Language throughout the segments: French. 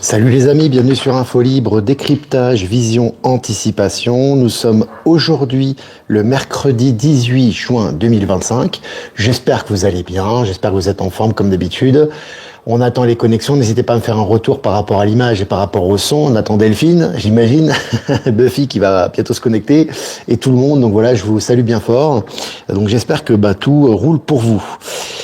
Salut les amis, bienvenue sur Info Libre, décryptage, vision, anticipation. Nous sommes aujourd'hui le mercredi 18 juin 2025. J'espère que vous allez bien, j'espère que vous êtes en forme comme d'habitude. On attend les connexions, n'hésitez pas à me faire un retour par rapport à l'image et par rapport au son. On attend Delphine, j'imagine, Buffy qui va bientôt se connecter et tout le monde. Donc voilà, je vous salue bien fort. Donc j'espère que tout roule pour vous.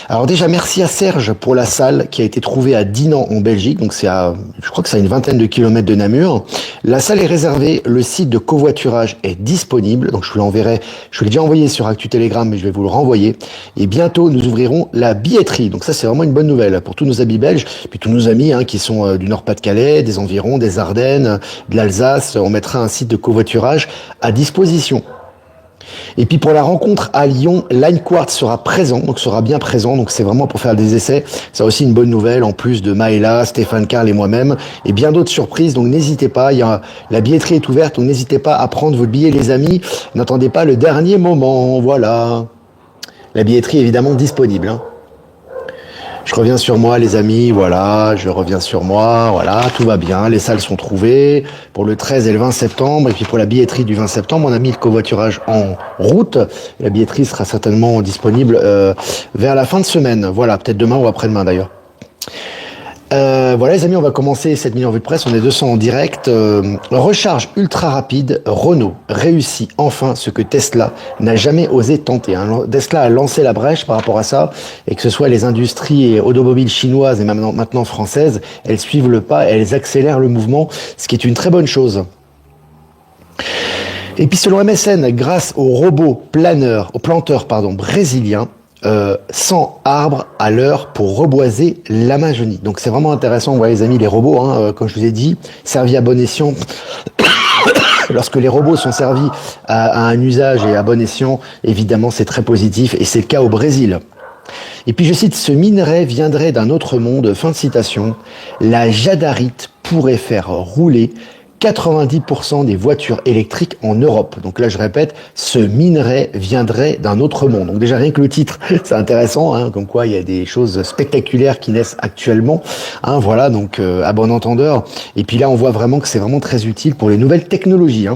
Alors déjà, merci à Serge pour la salle qui a été trouvée à Dinan en Belgique. Donc je crois que c'est à une vingtaine de kilomètres de Namur. La salle est réservée, le site de covoiturage est disponible. Donc je vous l'enverrai, je vous l'ai déjà envoyé sur Actu Telegram, mais je vais vous le renvoyer. Et bientôt, nous ouvrirons la billetterie. Donc ça, c'est vraiment une bonne nouvelle pour tous nos amis belges, puis tous nos amis qui sont du Nord-Pas-de-Calais, des environs, des Ardennes, de l'Alsace. On mettra un site de covoiturage à disposition. Et puis pour la rencontre à Lyon, Line Quartz sera présent, donc sera bien présent, donc c'est vraiment pour faire des essais. C'est aussi une bonne nouvelle, en plus de Maëla, Stéphane Carl et moi-même, et bien d'autres surprises, donc n'hésitez pas, la billetterie est ouverte, donc n'hésitez pas à prendre votre billet les amis, n'attendez pas le dernier moment, voilà. La billetterie est évidemment disponible. Je reviens sur moi les amis, voilà, je reviens sur moi, voilà, tout va bien, les salles sont trouvées pour le 13 et le 20 septembre, et puis pour la billetterie du 20 septembre, on a mis le covoiturage en route, la billetterie sera certainement disponible vers la fin de semaine, voilà, peut-être demain ou après-demain d'ailleurs. Voilà les amis, on va commencer cette minute en vue de presse, on est 200 en direct. Recharge ultra rapide, Renault réussit enfin ce que Tesla n'a jamais osé tenter. Tesla a lancé la brèche par rapport à ça, et que ce soit les industries automobiles chinoises et maintenant françaises, elles suivent le pas, elles accélèrent le mouvement, ce qui est une très bonne chose. Et puis selon MSN, grâce aux robots planteurs brésiliens, 100 arbres à l'heure pour reboiser l'Amazonie. Donc c'est vraiment intéressant, vous voyez les amis, les robots, comme je vous ai dit, servis à bon escient. Lorsque les robots sont servis à un usage et à bon escient, évidemment c'est très positif, et c'est le cas au Brésil. Et puis je cite, ce minerai viendrait d'un autre monde, fin de citation, la jadarite pourrait faire rouler 90% des voitures électriques en Europe. Donc là, je répète, ce minerai viendrait d'un autre monde. Donc déjà, rien que le titre, c'est intéressant, comme quoi il y a des choses spectaculaires qui naissent actuellement. Voilà, donc à bon entendeur. Et puis là, on voit vraiment que c'est vraiment très utile pour les nouvelles technologies.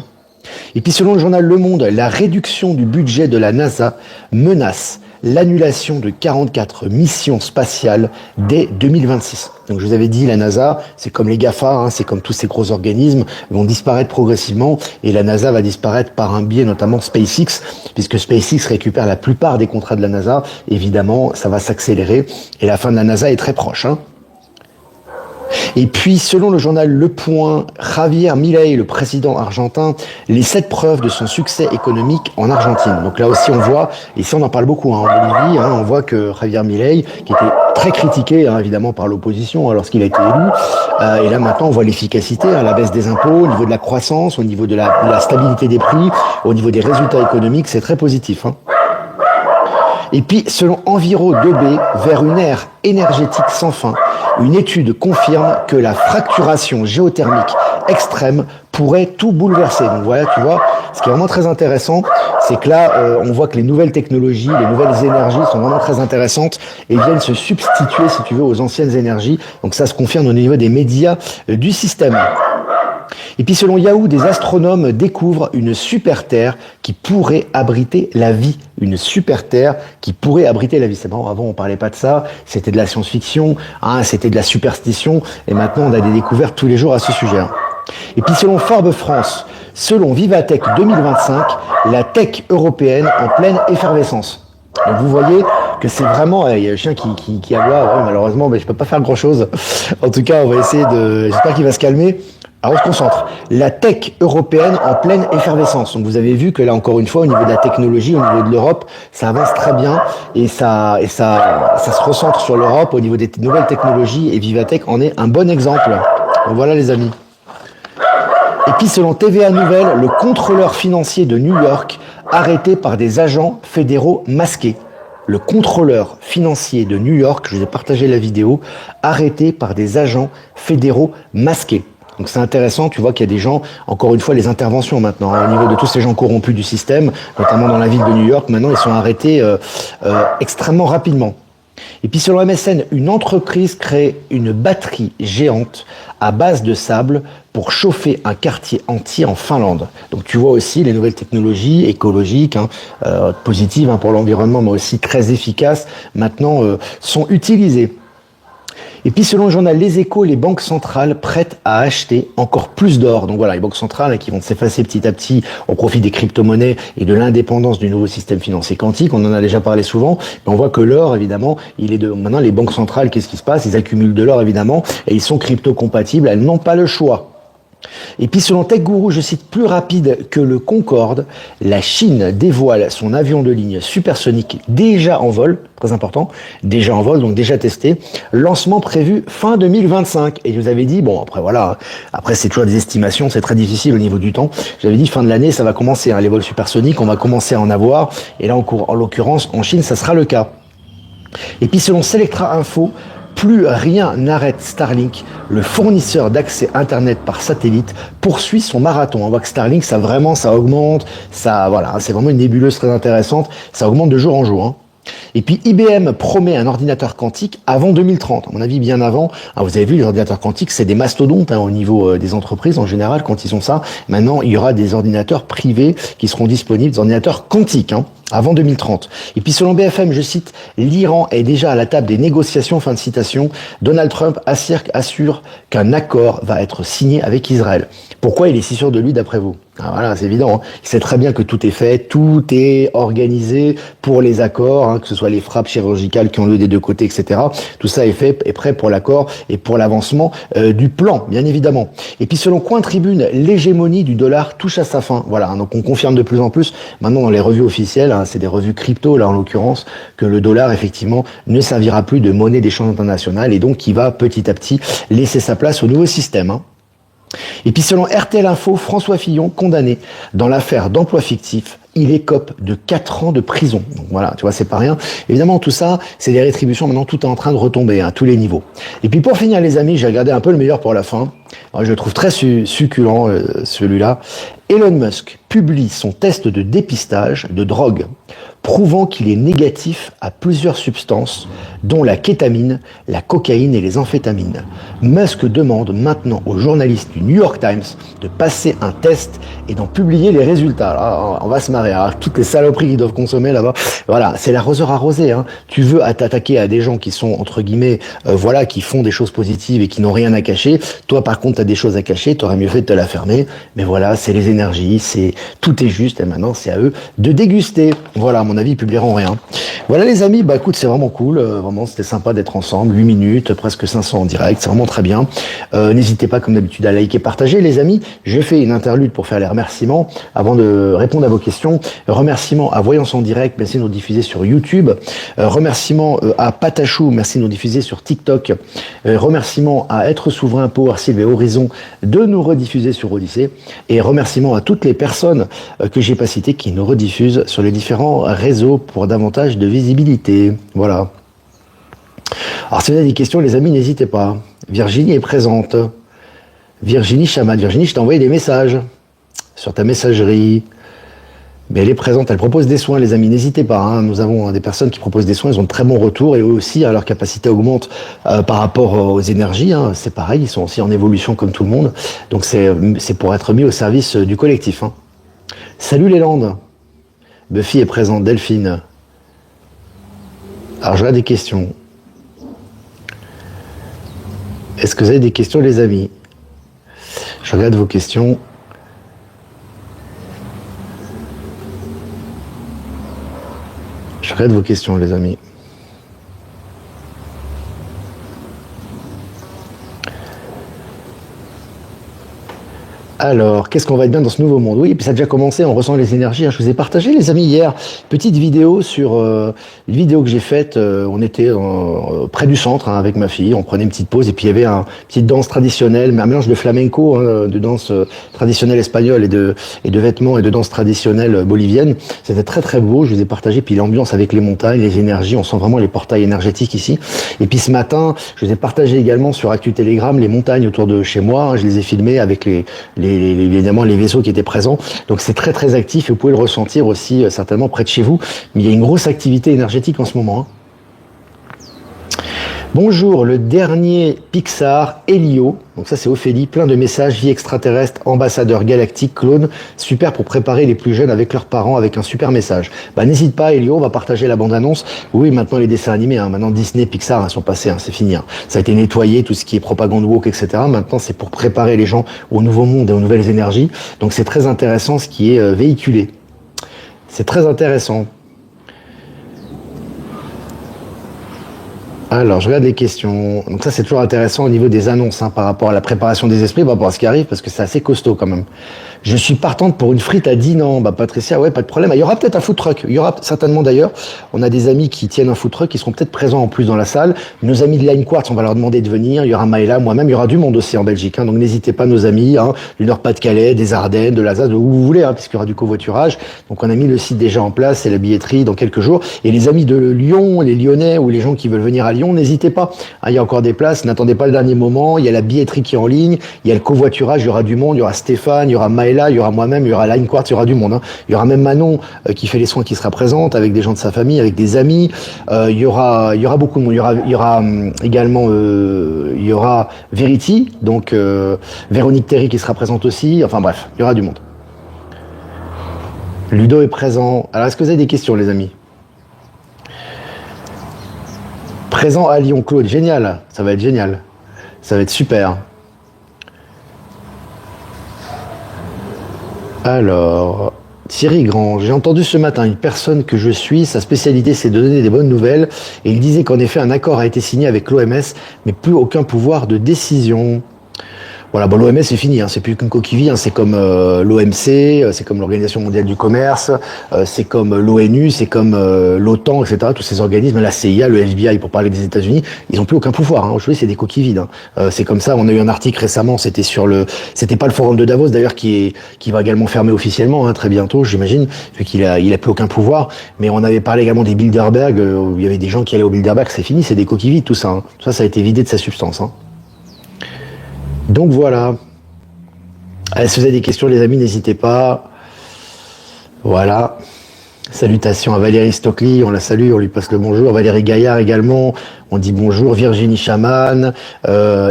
Et puis selon le journal Le Monde, la réduction du budget de la NASA menace l'annulation de 44 missions spatiales dès 2026. Donc je vous avais dit, la NASA, c'est comme les GAFA, c'est comme tous ces gros organismes, vont disparaître progressivement, et la NASA va disparaître par un biais, notamment SpaceX, puisque SpaceX récupère la plupart des contrats de la NASA. Évidemment, ça va s'accélérer, et la fin de la NASA est très proche. Et puis, selon le journal Le Point, Javier Milei, le président argentin, les 7 preuves de son succès économique en Argentine. Donc là aussi, on voit, et ici on en parle beaucoup en Bolivie, on voit que Javier Milei, qui était très critiqué évidemment par l'opposition lorsqu'il a été élu, et là maintenant on voit l'efficacité, la baisse des impôts, au niveau de la croissance, au niveau de la stabilité des prix, au niveau des résultats économiques, c'est très positif. Et puis, selon Enviro2B, vers une ère énergétique sans fin, une étude confirme que la fracturation géothermique extrême pourrait tout bouleverser. Donc voilà, tu vois, ce qui est vraiment très intéressant, c'est que là, on voit que les nouvelles technologies, les nouvelles énergies sont vraiment très intéressantes et viennent se substituer, si tu veux, aux anciennes énergies. Donc ça se confirme au niveau des médias du système. Et puis selon Yahoo, des astronomes découvrent une super Terre qui pourrait abriter la vie. Une super Terre qui pourrait abriter la vie. C'est marrant, avant on parlait pas de ça, c'était de la science-fiction, c'était de la superstition, et maintenant on a des découvertes tous les jours à ce sujet. Et puis selon Forbes France, selon Vivatech 2025, la tech européenne en pleine effervescence. Donc vous voyez que c'est vraiment, il y a le chien qui aboie, malheureusement, mais je peux pas faire grand chose. En tout cas, on va essayer j'espère qu'il va se calmer. Alors on se concentre. La tech européenne en pleine effervescence. Donc vous avez vu que là encore une fois, au niveau de la technologie, au niveau de l'Europe, ça avance très bien et ça se recentre sur l'Europe au niveau des nouvelles technologies, et Vivatech en est un bon exemple. Donc voilà les amis. Et puis selon TVA Nouvelles, le contrôleur financier de New York arrêté par des agents fédéraux masqués. Le contrôleur financier de New York, je vous ai partagé la vidéo, arrêté par des agents fédéraux masqués. Donc c'est intéressant, tu vois qu'il y a des gens, encore une fois, les interventions maintenant, au niveau de tous ces gens corrompus du système, notamment dans la ville de New York, maintenant ils sont arrêtés extrêmement rapidement. Et puis selon MSN, une entreprise crée une batterie géante à base de sable pour chauffer un quartier entier en Finlande. Donc tu vois aussi les nouvelles technologies écologiques, positives pour l'environnement, mais aussi très efficaces, maintenant sont utilisées. Et puis selon le journal Les Échos, les banques centrales prêtent à acheter encore plus d'or. Donc voilà, les banques centrales qui vont s'effacer petit à petit au profit des crypto-monnaies et de l'indépendance du nouveau système financier quantique. On en a déjà parlé souvent, mais on voit que l'or, évidemment, maintenant les banques centrales, qu'est-ce qui se passe? Ils accumulent de l'or, évidemment, et ils sont crypto-compatibles, elles n'ont pas le choix. Et puis selon Tech Guru, je cite, plus rapide que le Concorde, la Chine dévoile son avion de ligne supersonique déjà en vol, très important, déjà en vol, donc déjà testé, lancement prévu fin 2025. Et je vous avais dit, bon après voilà, après c'est toujours des estimations, c'est très difficile au niveau du temps, j'avais dit fin de l'année ça va commencer, les vols supersoniques, on va commencer à en avoir, et là en l'occurrence en Chine ça sera le cas. Et puis selon Selectra Info, plus rien n'arrête Starlink, le fournisseur d'accès Internet par satellite poursuit son marathon. On voit que Starlink, ça augmente, voilà, c'est vraiment une nébuleuse très intéressante, ça augmente de jour en jour. Et puis IBM promet un ordinateur quantique avant 2030, à mon avis bien avant. Vous avez vu, les ordinateurs quantiques, c'est des mastodontes au niveau des entreprises en général quand ils ont ça. Maintenant, il y aura des ordinateurs privés qui seront disponibles, des ordinateurs quantiques. Avant 2030. Et puis selon BFM, je cite, l'Iran est déjà à la table des négociations, fin de citation. Donald Trump assure qu'un accord va être signé avec Israël. Pourquoi il est si sûr de lui d'après vous? Voilà, c'est évident. Il sait très bien que tout est fait, tout est organisé pour les accords, que ce soit les frappes chirurgicales qui ont lieu des deux côtés, etc. Tout ça est fait, est prêt pour l'accord et pour l'avancement du plan, bien évidemment. Et puis selon Coin Tribune, l'hégémonie du dollar touche à sa fin. Voilà, donc on confirme de plus en plus maintenant dans les revues officielles, c'est des revues crypto là en l'occurrence, que le dollar effectivement ne servira plus de monnaie d'échange internationale et donc qui va petit à petit laisser sa place au nouveau système. Et puis selon RTL Info, François Fillon, condamné dans l'affaire d'emploi fictif, il écope de 4 ans de prison. Donc voilà, tu vois, c'est pas rien. Évidemment, tout ça, c'est des rétributions. Maintenant, tout est en train de retomber à tous les niveaux. Et puis pour finir, les amis, j'ai regardé un peu le meilleur pour la fin. Alors, je le trouve très succulent, celui-là. Elon Musk publie son test de dépistage de drogue, prouvant qu'il est négatif à plusieurs substances, dont la kétamine, la cocaïne et les amphétamines. Musk demande maintenant aux journalistes du New York Times de passer un test et d'en publier les résultats. Alors, on va se marrer. Alors, toutes les saloperies qu'ils doivent consommer là-bas, voilà, c'est l'arroseur arrosé. Tu veux t'attaquer à des gens qui sont, entre guillemets, qui font des choses positives et qui n'ont rien à cacher. Toi, par contre, tu as des choses à cacher, tu aurais mieux fait de te la fermer. Mais voilà, c'est les énergies, tout est juste et maintenant, c'est à eux de déguster. Voilà, à mon avis, ils publieront rien. Voilà les amis, écoute, c'est vraiment cool, vraiment c'était sympa d'être ensemble, 8 minutes, presque 500 en direct, c'est vraiment très bien. N'hésitez pas comme d'habitude à liker, partager les amis. Je fais une interlude pour faire les remerciements avant de répondre à vos questions. Remerciements à Voyance en direct, merci de nous diffuser sur YouTube. Remerciements à Patachou, merci de nous diffuser sur TikTok. Remerciements à Être Souverain, Power Sylve et Horizon de nous rediffuser sur Odyssée. Et remerciements à toutes les personnes que j'ai pas citées qui nous rediffusent sur les différents réseaux pour davantage de visibilité. Voilà. Alors si vous avez des questions, les amis, n'hésitez pas. Virginie est présente. Virginie Chamat. Virginie, je t'ai envoyé des messages sur ta messagerie. Mais elle est présente, elle propose des soins, les amis, n'hésitez pas. Nous avons des personnes qui proposent des soins, ils ont de très bons retours et eux aussi, leur capacité augmente par rapport aux énergies. C'est pareil, ils sont aussi en évolution comme tout le monde. Donc c'est pour être mis au service du collectif. Salut les Landes. Buffy est présente, Delphine. Alors j'aurais des questions. Est-ce que vous avez des questions, les amis? Je regarde vos questions. Je regarde vos questions, les amis. Alors, qu'est-ce qu'on va être bien dans ce nouveau monde? Oui, et puis ça a déjà commencé, on ressent les énergies. Je vous ai partagé, les amis, hier, petite vidéo sur une vidéo que j'ai faite. On était près du centre avec ma fille, on prenait une petite pause et puis il y avait une petite danse traditionnelle, mais un mélange de flamenco, de danse traditionnelle espagnole et de vêtements et de danse traditionnelle bolivienne. C'était très très beau, je vous ai partagé. Puis l'ambiance avec les montagnes, les énergies, on sent vraiment les portails énergétiques ici. Et puis ce matin, je vous ai partagé également sur Actu Telegram les montagnes autour de chez moi. Je les ai filmées avec évidemment les vaisseaux qui étaient présents. Donc c'est très très actif et vous pouvez le ressentir aussi certainement près de chez vous. Mais il y a une grosse activité énergétique en ce moment. Bonjour, le dernier Pixar, Helio. Donc ça c'est Ophélie, plein de messages, vie extraterrestre, ambassadeur galactique, clone, super pour préparer les plus jeunes avec leurs parents avec un super message. Bah n'hésite pas Helio, on va partager la bande-annonce. Oui, maintenant les dessins animés, hein, maintenant Disney, Pixar hein, sont passés, hein, c'est fini. Hein. Ça a été nettoyé, tout ce qui est propagande woke, etc. Maintenant c'est pour préparer les gens au nouveau monde et aux nouvelles énergies. Donc c'est très intéressant ce qui est véhiculé. C'est très intéressant. Alors, je regarde les questions. Donc ça, c'est toujours intéressant au niveau des annonces, hein, par rapport à la préparation des esprits, par rapport à ce qui arrive, parce que c'est assez costaud quand même. Je suis partante pour une frite à Dinan. Bah, Patricia, ouais, pas de problème. Il y aura peut-être un food truck. Il y aura certainement d'ailleurs. On a des amis qui tiennent un food truck, qui seront peut-être présents en plus dans la salle. Nos amis de Line Quartz, on va leur demander de venir. Il y aura Maëla, moi-même. Il y aura du monde aussi en Belgique, hein. Donc n'hésitez pas, nos amis, hein, du Nord-Pas-de-Calais, des Ardennes, de l'Alsace, de où vous voulez, hein, puisqu'il y aura du covoiturage. Donc on a mis le site déjà en place et la billetterie dans quelques jours. Et les amis de Lyon, les Lyonnais ou les gens qui veulent venir à Lyon, n'hésitez pas. Hein, il y a encore des places. N'attendez pas le dernier moment. Il y a la billetterie qui est en ligne. Il y a le covoiturage. Il y aura du monde. Il y aura Stéphane, il y aura Maëla, il y aura moi-même, il y aura Line Quartz, il y aura du monde. Hein. Il y aura même Manon qui fait les soins qui sera présente avec des gens de sa famille, avec des amis. Il y aura beaucoup de monde. Il y aura également il y aura Verity, donc Véronique Terry qui sera présente aussi. Enfin bref, il y aura du monde. Ludo est présent. Alors est-ce que vous avez des questions, les amis? Présent à Lyon, Claude. Génial. Ça va être génial. Ça va être super. Alors, Thierry Grand, j'ai entendu ce matin une personne que je suis, sa spécialité c'est de donner des bonnes nouvelles, et il disait qu'en effet un accord a été signé avec l'OMS, mais plus aucun pouvoir de décision. Voilà, bon, l'OMS c'est fini, hein, c'est plus qu'une coquille vide, hein, c'est comme l'OMC, c'est comme l'Organisation mondiale du commerce, c'est comme l'ONU, c'est comme l'OTAN, etc. Tous ces organismes, la CIA, le FBI pour parler des États-Unis, ils n'ont plus aucun pouvoir. Hein. Aujourd'hui, c'est des coquilles vides. Hein. C'est comme ça. On a eu un article récemment, c'était pas le forum de Davos d'ailleurs qui va également fermer officiellement hein, très bientôt, j'imagine, vu qu'il a plus aucun pouvoir. Mais on avait parlé également des Bilderberg, où il y avait des gens qui allaient au Bilderberg, c'est fini, c'est des coquilles vides tout ça. Hein. Ça a été vidé de sa substance. Hein. Donc voilà. Allez, si vous avez des questions, les amis, n'hésitez pas. Voilà. Salutations à Valérie Stockley, on la salue, on lui passe le bonjour. Valérie Gaillard également, on dit bonjour. Virginie Chaman,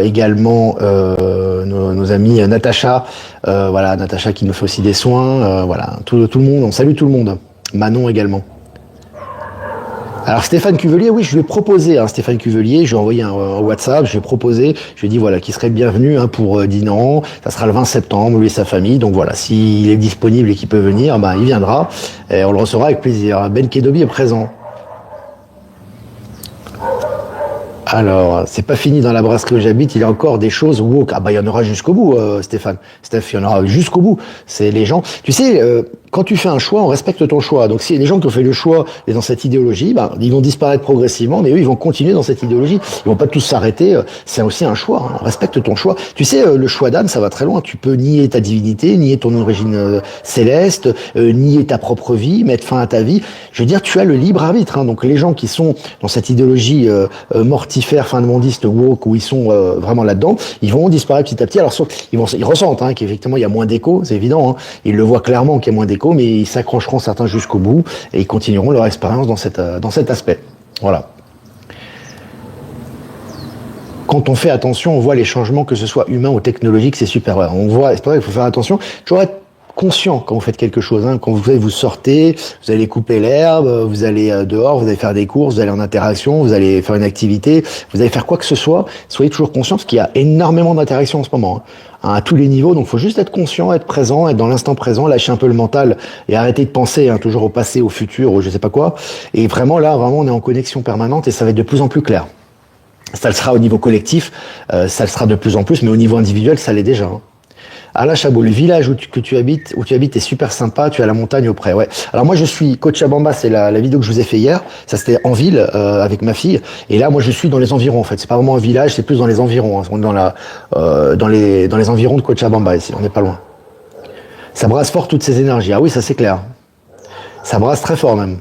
également nos amis Natacha, voilà, Natacha qui nous fait aussi des soins. Voilà, tout le monde, on salue tout le monde. Manon également. Alors Stéphane Cuvelier, oui, je lui ai proposé, hein, Stéphane Cuvelier, je lui ai envoyé un WhatsApp, je lui ai proposé, je lui ai dit voilà, qu'il serait le bienvenu hein, pour Dinan, ça sera le 20 septembre, lui et sa famille, donc voilà, s'il est disponible et qu'il peut venir, ben, il viendra, et on le recevra avec plaisir. Ben Kedobi est présent. Alors, c'est pas fini dans la brasserie où j'habite, il y a encore des choses woke. Ah bah il y en aura jusqu'au bout, Stéphane. Steph, il y en aura jusqu'au bout. C'est les gens. Tu sais, quand tu fais un choix, on respecte ton choix. Donc si les gens qui ont fait le choix et dans cette idéologie, bah, ils vont disparaître progressivement, mais eux, ils vont continuer dans cette idéologie. Ils vont pas tous s'arrêter. C'est aussi un choix. Hein. On respecte ton choix. Tu sais, le choix d'âme, ça va très loin. Tu peux nier ta divinité, nier ton origine céleste, nier ta propre vie, mettre fin à ta vie. Je veux dire, tu as le libre arbitre. Hein. Donc les gens qui sont dans cette idéologie mortifère, fin de mondiste, woke, où ils sont vraiment là-dedans, ils vont disparaître petit à petit. Alors ils ressentent hein, qu'effectivement il y a moins d'écho, c'est évident. Hein. Ils le voient clairement qu'il y a moins d'écho, mais ils s'accrocheront certains jusqu'au bout et ils continueront leur expérience dans cet aspect. Voilà. Quand on fait attention, on voit les changements, que ce soit humain ou technologique, c'est super. Ouais, on voit, c'est pour ça qu'il faut faire attention. Toujours être conscient quand vous faites quelque chose. Hein. Quand vous sortez, vous allez couper l'herbe, vous allez dehors, vous allez faire des courses, vous allez en interaction, vous allez faire une activité, vous allez faire quoi que ce soit. Soyez toujours conscient parce qu'il y a énormément d'interactions en ce moment. Hein, à tous les niveaux, donc il faut juste être conscient, être présent, être dans l'instant présent, lâcher un peu le mental et arrêter de penser hein, toujours au passé, au futur, ou je sais pas quoi. Et vraiment là, vraiment on est en connexion permanente et ça va être de plus en plus clair. Ça le sera au niveau collectif, ça le sera de plus en plus, mais au niveau individuel, ça l'est déjà. Hein. Alain Chabot, le village où tu habites est super sympa, tu as la montagne auprès, ouais. Alors moi je suis Cochabamba, c'est la vidéo que je vous ai fait hier, ça c'était en ville avec ma fille, et là moi je suis dans les environs en fait, c'est pas vraiment un village, c'est plus dans les environs, hein. On est dans les environs de Cochabamba ici, on n'est pas loin. Ça brasse fort toutes ces énergies, ah oui ça c'est clair, ça brasse très fort même.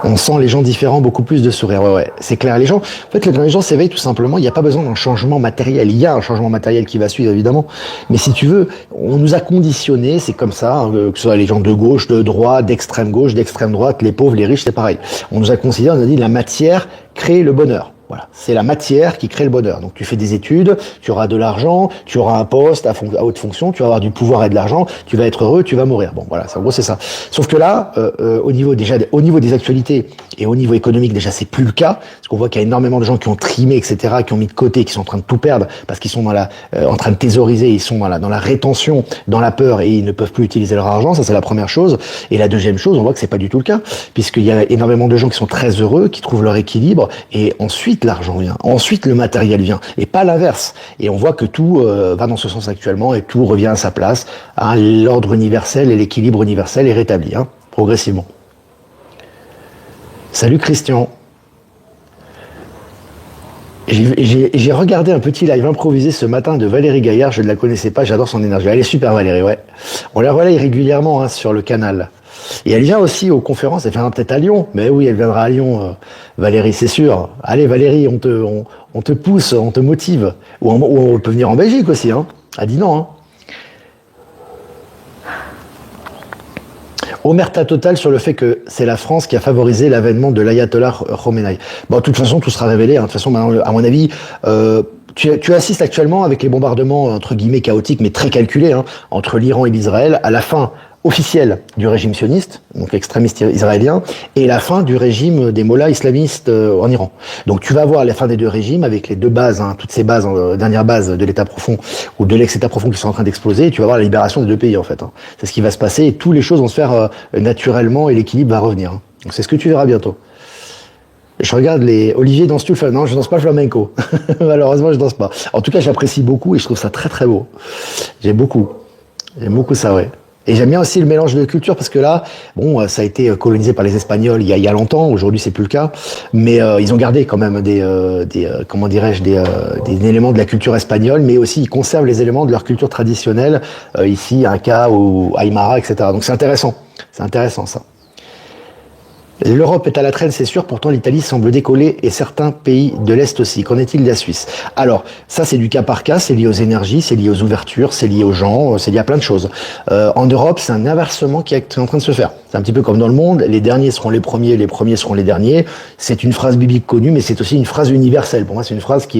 On sent les gens différents, beaucoup plus de sourires. Ouais, ouais, c'est clair. Les gens, en fait, quand les gens s'éveillent, tout simplement, il n'y a pas besoin d'un changement matériel. Il y a un changement matériel qui va suivre, évidemment. Mais si tu veux, on nous a conditionnés, c'est comme ça, hein, que ce soit les gens de gauche, de droite, d'extrême gauche, d'extrême droite, les pauvres, les riches, c'est pareil. On nous a considéré, on a dit, la matière crée le bonheur. Voilà, c'est la matière qui crée le bonheur. Donc tu fais des études, tu auras de l'argent, tu auras un poste à haute fonction, tu vas avoir du pouvoir et de l'argent, tu vas être heureux, tu vas mourir. Bon, voilà, en gros c'est ça. Sauf que là, au niveau des actualités et au niveau économique déjà c'est plus le cas, parce qu'on voit qu'il y a énormément de gens qui ont trimé, etc., qui ont mis de côté, qui sont en train de tout perdre parce qu'ils sont en train de thésauriser, ils sont dans la rétention, dans la peur et ils ne peuvent plus utiliser leur argent. Ça c'est la première chose. Et la deuxième chose, on voit que c'est pas du tout le cas, puisqu'il y a énormément de gens qui sont très heureux, qui trouvent leur équilibre et ensuite l'argent vient, ensuite le matériel vient, et pas l'inverse. Et on voit que tout va dans ce sens actuellement, et tout revient à sa place. Hein, l'ordre universel et l'équilibre universel est rétabli, hein, progressivement. Salut Christian. J'ai regardé un petit live improvisé ce matin de Valérie Gaillard, je ne la connaissais pas, j'adore son énergie. Elle est super Valérie, ouais. On la relaye régulièrement sur le canal. Et elle vient aussi aux conférences, elle viendra peut-être à Lyon. Mais oui, elle viendra à Lyon, Valérie, c'est sûr. Allez Valérie, on te pousse, on te motive. Ou on peut venir en Belgique aussi, hein. À Dinan, hein. Omerta totale sur le fait que c'est la France qui a favorisé l'avènement de l'ayatollah Khomeini. Bon, de toute façon, tout sera révélé. Hein. De toute façon, maintenant, à mon avis, tu assistes actuellement avec les bombardements entre guillemets chaotiques, mais très calculés, hein, entre l'Iran et l'Israël, à la fin officielle du régime sioniste, donc extrémiste israélien, et la fin du régime des mollahs islamistes en Iran. Donc tu vas voir la fin des deux régimes avec les deux bases, hein, toutes ces bases, dernières bases de l'État profond ou de l'ex-État profond qui sont en train d'exploser, et tu vas voir la libération des deux pays en fait. Hein. C'est ce qui va se passer et toutes les choses vont se faire naturellement et l'équilibre va revenir. Hein. Donc c'est ce que tu verras bientôt. Je regarde les... Olivier, danses-tu le flamenco? Non, je danse pas le flamenco. Malheureusement, je danse pas. En tout cas, j'apprécie beaucoup et je trouve ça très très beau. J'aime beaucoup ça, ouais. Et j'aime bien aussi le mélange de cultures parce que là, bon, ça a été colonisé par les Espagnols il y a longtemps. Aujourd'hui, c'est plus le cas, mais ils ont gardé quand même comment dirais-je, des éléments de la culture espagnole, mais aussi ils conservent les éléments de leur culture traditionnelle ici, Inca ou Aymara, etc. Donc c'est intéressant ça. L'Europe est à la traîne, c'est sûr, pourtant l'Italie semble décoller et certains pays de l'Est aussi. Qu'en est-il de la Suisse? Alors, ça c'est du cas par cas, c'est lié aux énergies, c'est lié aux ouvertures, c'est lié aux gens, c'est lié à plein de choses. En Europe, c'est un inversement qui est en train de se faire. C'est un petit peu comme dans le monde, les derniers seront les premiers seront les derniers. C'est une phrase biblique connue, mais c'est aussi une phrase universelle. Pour moi, c'est une phrase qui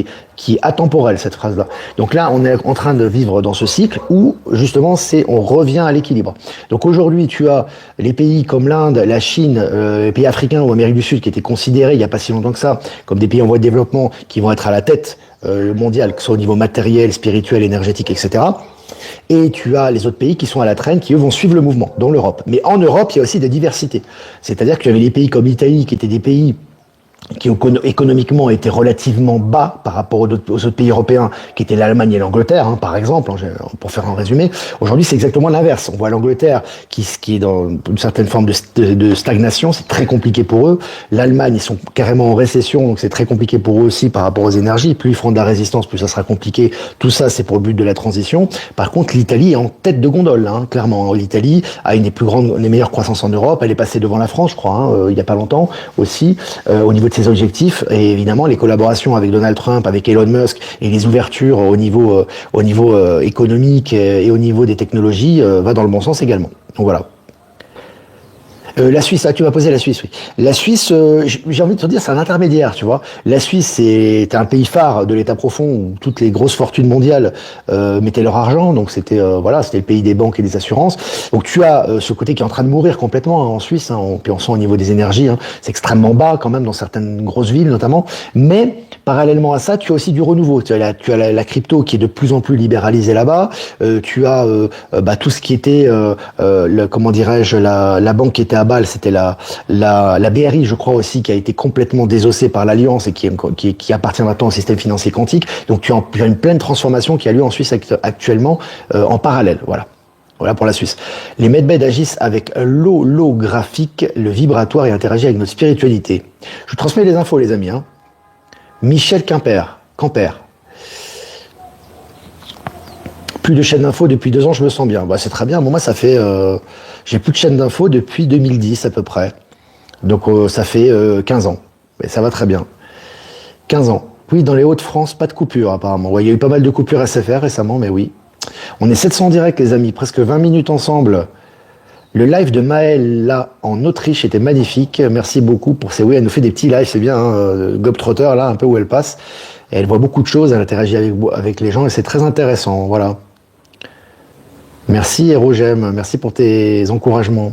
est atemporelle, cette phrase-là. Donc là, on est en train de vivre dans ce cycle où, justement, on revient à l'équilibre. Donc aujourd'hui, tu as les pays comme l'Inde, la Chine, les pays africains ou Amérique du Sud qui étaient considérés, il n'y a pas si longtemps que ça, comme des pays en voie de développement qui vont être à la tête mondiale, que ce soit au niveau matériel, spirituel, énergétique, etc. Et tu as les autres pays qui sont à la traîne, qui eux vont suivre le mouvement, dont l'Europe. Mais en Europe, il y a aussi des diversités. C'est-à-dire que tu avais les pays comme l'Italie, qui étaient des pays qui économiquement étaient relativement bas par rapport aux autres pays européens, qui étaient l'Allemagne et l'Angleterre, hein, par exemple, pour faire un résumé. Aujourd'hui, c'est exactement l'inverse. On voit l'Angleterre qui est dans une certaine forme de stagnation, c'est très compliqué pour eux. L'Allemagne, ils sont carrément en récession, donc c'est très compliqué pour eux aussi par rapport aux énergies. Plus ils feront de la résistance, plus ça sera compliqué. Tout ça, c'est pour le but de la transition. Par contre, l'Italie est en tête de gondole, hein, clairement. L'Italie a une des meilleures croissances en Europe. Elle est passée devant la France, je crois, hein, il y a pas longtemps aussi, au niveau de ses objectifs, et évidemment les collaborations avec Donald Trump, avec Elon Musk et les ouvertures au niveau économique et au niveau des technologies va dans le bon sens également. Donc voilà. La Suisse, tu m'as posé la Suisse, oui. La Suisse, j'ai envie de te dire, c'est un intermédiaire, tu vois. La Suisse, c'est un pays phare de l'État profond où toutes les grosses fortunes mondiales mettaient leur argent, donc c'était le pays des banques et des assurances. Donc tu as ce côté qui est en train de mourir complètement en Suisse, hein, puis on sent au niveau des énergies, hein, c'est extrêmement bas quand même dans certaines grosses villes notamment, mais parallèlement à ça, tu as aussi du renouveau. Tu as la crypto qui est de plus en plus libéralisée là-bas. Tu as tout ce qui était, comment dirais-je, la banque qui était à Bâle, c'était la BRI, je crois aussi, qui a été complètement désossée par l'Alliance et qui appartient maintenant au système financier quantique. Donc tu as une pleine transformation qui a lieu en Suisse actuellement en parallèle. Voilà pour la Suisse. Les medbeds agissent avec l'holographique, le vibratoire et interagissent avec notre spiritualité. Je vous transmets les infos, les amis. Hein. Michel Camper. Plus de chaîne d'infos depuis 2 ans, je me sens bien. Bah, c'est très bien. Bon, moi, ça fait... j'ai plus de chaîne d'infos depuis 2010 à peu près. Donc ça fait 15 ans. Et ça va très bien. 15 ans. Oui, dans les Hauts-de-France, pas de coupure apparemment. Ouais, il y a eu pas mal de coupures SFR récemment, mais oui. On est 700 en direct, les amis, presque 20 minutes ensemble. Le live de Maëlle, là, en Autriche, était magnifique. Merci beaucoup pour ces... Oui, elle nous fait des petits lives, c'est bien, hein, Globetrotter, là, un peu où elle passe. Et elle voit beaucoup de choses, elle interagit avec les gens, et c'est très intéressant, voilà. Merci, Hérogème, merci pour tes encouragements.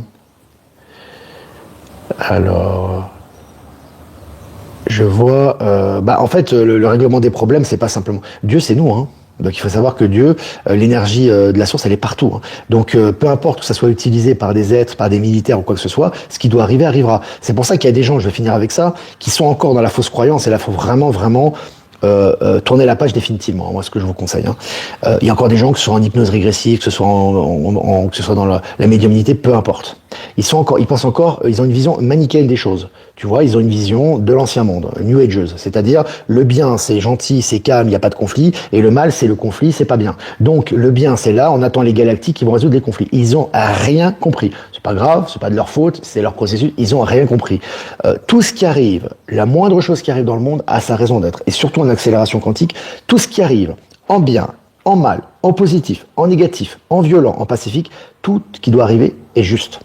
Alors... Je vois... en fait, le règlement des problèmes, c'est pas simplement... Dieu, c'est nous, hein. Donc il faut savoir que Dieu, l'énergie de la source, elle est partout, hein. Donc peu importe que ça soit utilisé par des êtres, par des militaires ou quoi que ce soit, ce qui doit arriver arrivera. C'est pour ça qu'il y a des gens, je vais finir avec ça, qui sont encore dans la fausse croyance, et là il faut vraiment, vraiment tourner la page définitivement, moi ce que je vous conseille, hein. Il y a encore des gens que ce soit en hypnose régressive, que ce soit que ce soit dans la médiumnité, peu importe. Ils pensent encore, ils ont une vision manichéenne des choses. Tu vois, ils ont une vision de l'ancien monde, New Ageuse. C'est-à-dire, le bien, c'est gentil, c'est calme, il n'y a pas de conflit, et le mal, c'est le conflit, c'est pas bien. Donc, le bien, c'est là, on attend les galactiques qui vont résoudre les conflits. Ils ont rien compris. C'est pas grave, c'est pas de leur faute, c'est leur processus, ils ont rien compris. Tout ce qui arrive, la moindre chose qui arrive dans le monde a sa raison d'être. Et surtout en accélération quantique, tout ce qui arrive, en bien, en mal, en positif, en négatif, en violent, en pacifique, tout ce qui doit arriver est juste.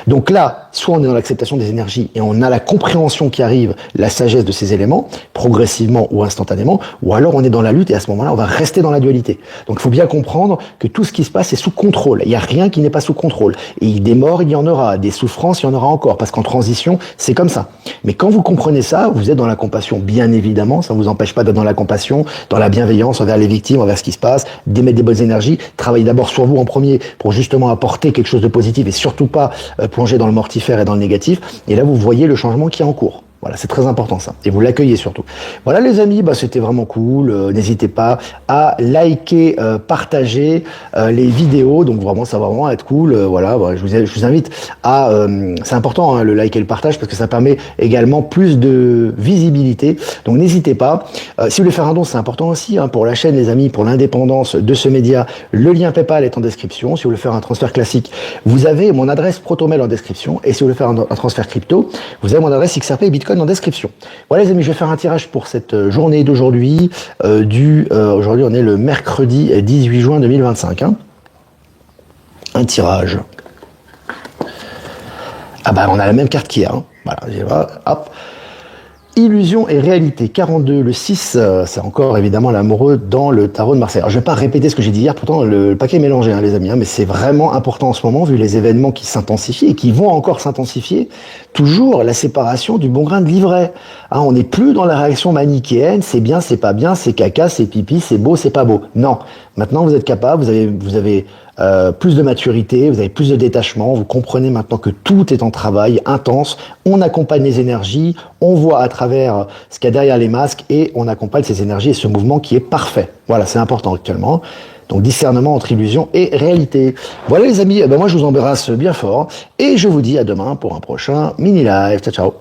Donc là, soit on est dans l'acceptation des énergies et on a la compréhension qui arrive, la sagesse de ces éléments, progressivement ou instantanément, ou alors on est dans la lutte et à ce moment-là, on va rester dans la dualité. Donc il faut bien comprendre que tout ce qui se passe est sous contrôle. Il n'y a rien qui n'est pas sous contrôle. Et des morts, il y en aura, des souffrances, il y en aura encore, parce qu'en transition, c'est comme ça. Mais quand vous comprenez ça, vous êtes dans la compassion, bien évidemment, ça ne vous empêche pas d'être dans la compassion, dans la bienveillance envers les victimes, envers ce qui se passe, d'émettre des bonnes énergies, travaillez d'abord sur vous en premier pour justement apporter quelque chose de positif et surtout pas plonger dans le mortifère et dans le négatif. Et là, vous voyez le changement qui est en cours. Voilà, c'est très important ça. Et vous l'accueillez surtout. Voilà les amis, c'était vraiment cool. N'hésitez pas à liker, partager les vidéos. Donc vraiment, ça va vraiment être cool. Voilà, je vous invite à... c'est important hein, le like et le partage parce que ça permet également plus de visibilité. Donc n'hésitez pas. Si vous voulez faire un don, c'est important aussi hein, pour la chaîne les amis, pour l'indépendance de ce média. Le lien PayPal est en description. Si vous voulez faire un transfert classique, vous avez mon adresse Protomel en description. Et si vous voulez faire un transfert crypto, vous avez mon adresse XRP et Bitcoin en description. Voilà les amis, je vais faire un tirage pour cette journée d'aujourd'hui. Aujourd'hui, on est le mercredi 18 juin 2025. Hein. Un tirage. Ah bah on a la même carte qu'hier. Hein. Voilà, hop. Illusion et réalité, 42, le 6, c'est encore évidemment l'amoureux dans le tarot de Marseille. Alors je vais pas répéter ce que j'ai dit hier, pourtant le paquet est mélangé hein, les amis, hein, mais c'est vraiment important en ce moment vu les événements qui s'intensifient et qui vont encore s'intensifier, toujours la séparation du bon grain de l'ivraie. Hein, on n'est plus dans la réaction manichéenne, c'est bien, c'est pas bien, c'est caca, c'est pipi, c'est beau, c'est pas beau. Non, maintenant vous êtes capable, vous avez plus de maturité, vous avez plus de détachement, vous comprenez maintenant que tout est en travail intense, on accompagne les énergies, on voit à travers ce qu'il y a derrière les masques et on accompagne ces énergies et ce mouvement qui est parfait. Voilà, c'est important actuellement. Donc discernement entre illusion et réalité. Voilà les amis, moi je vous embrasse bien fort et je vous dis à demain pour un prochain mini live. Ciao ciao.